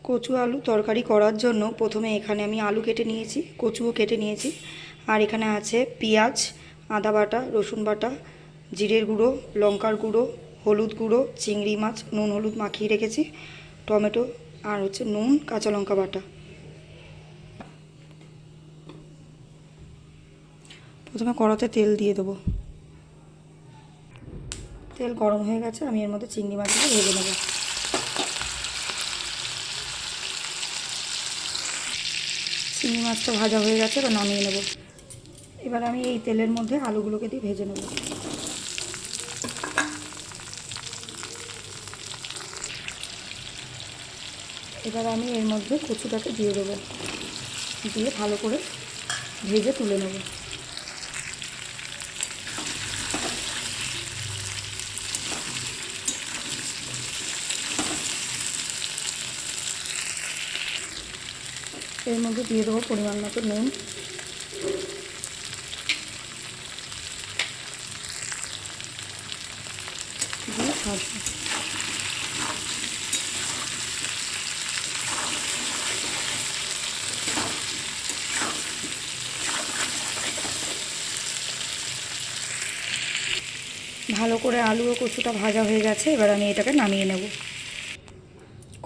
কচু আলু তরকারি করার জন্য প্রথমে এখানে আমি আলু কেটে নিয়েছি, কচুও কেটে নিয়েছি। আর এখানে আছে পেঁয়াজ, আদা বাটা, রসুন বাটা, জিরের গুঁড়ো, লঙ্কার গুঁড়ো, হলুদ গুঁড়ো, চিংড়ি মাছ নুন হলুদ মাখিয়ে রেখেছি, টমেটো আর হচ্ছে নুন, কাঁচা লঙ্কা বাটা। প্রথমে কড়াতে তেল দিয়ে দেবো। তেল গরম হয়ে গেছে, আমি এর মধ্যে চিংড়ি মাছগুলো ভেজে নেব। চিংড়ি মাছটা ভাজা হয়ে গেছে, এবার নামিয়ে নেব। এবার আমি এই তেলের মধ্যে আলুগুলোকে দিয়ে ভেজে নেব। এবার আমি এর মধ্যে কচুটাকে দিয়ে দেবো, দিয়ে ভালো করে ভেজে তুলে নেব। এর মধ্যে দিয়ে দেবো পরিমাণ মতো নুন, দিয়ে ভাজবো। ভালো করে আলু ও কচুটা ভাজা হয়ে গেছে, এবার আমি এটাকে নামিয়ে নেব।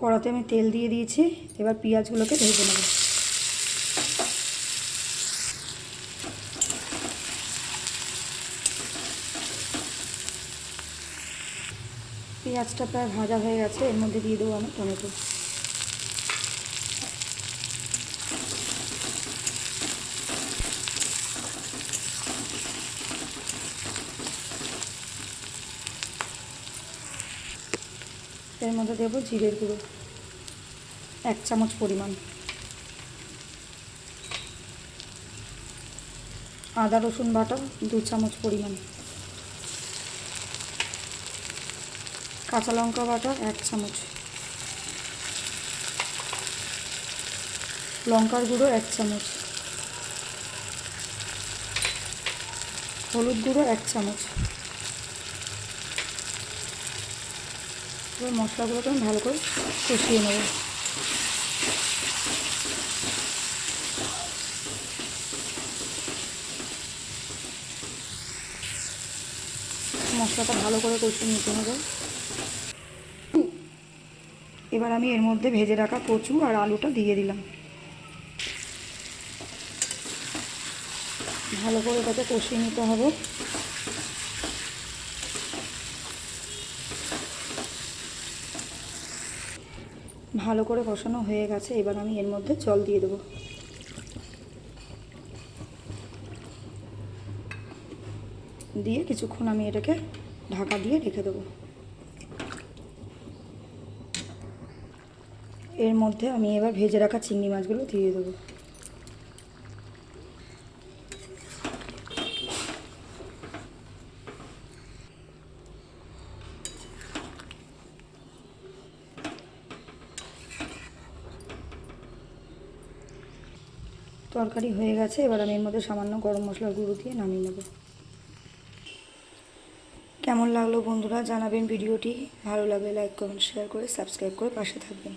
কড়াতে আমি তেল দিয়ে দিয়েছি, এবার পেঁয়াজগুলোকে ভেজে নেব। পেঁয়াজটা প্রায় ভাজা হয়ে গেছে, এর মধ্যে দিয়ে দেবো আমি টমেটো। এর মধ্যে দেবো জিরের গুঁড়ো 1 চামচ পরিমাণ, আদা রসুন বাটা 2 চামচ পরিমাণ, কাঁচা লঙ্কা বাটা 1 চামচ, লঙ্কার গুঁড়ো 1 চামচ, হলুদ গুঁড়ো 1 চামচ। এবার মশলাগুলোকে আমি ভালো করে কষিয়ে নেব। মশলাটা ভালো করে কষিয়ে নিতে হবে। এবার আমি এর মধ্যে ভেজে রাখা কচু আর আলুটা দিয়ে দিলাম। ভালো করে এটাকে কষিয়ে নিতে হবে। ভালো করে কষানো হয়ে গেছে, এবার আমি এর মধ্যে জল দিয়ে দেবো। দিয়ে কিছুক্ষণ আমি এটাকে ঢাকা দিয়ে রেখে দেবো। এর মধ্যে আমি এবার ভেজে রাখা চিংড়ি মাছগুলো দিয়ে দেবো। তরকারি হয়ে গেছে, এবার আমি এর মধ্যে সামান্য গরম মশলার গুঁড়ো দিয়ে নামিয়ে নেব। কেমন লাগলো বন্ধুরা জানাবেন ভিডিওটি। ভালো লাগলে লাইক কমেন্ট শেয়ার করে সাবস্ক্রাইব করে পাশে থাকবেন।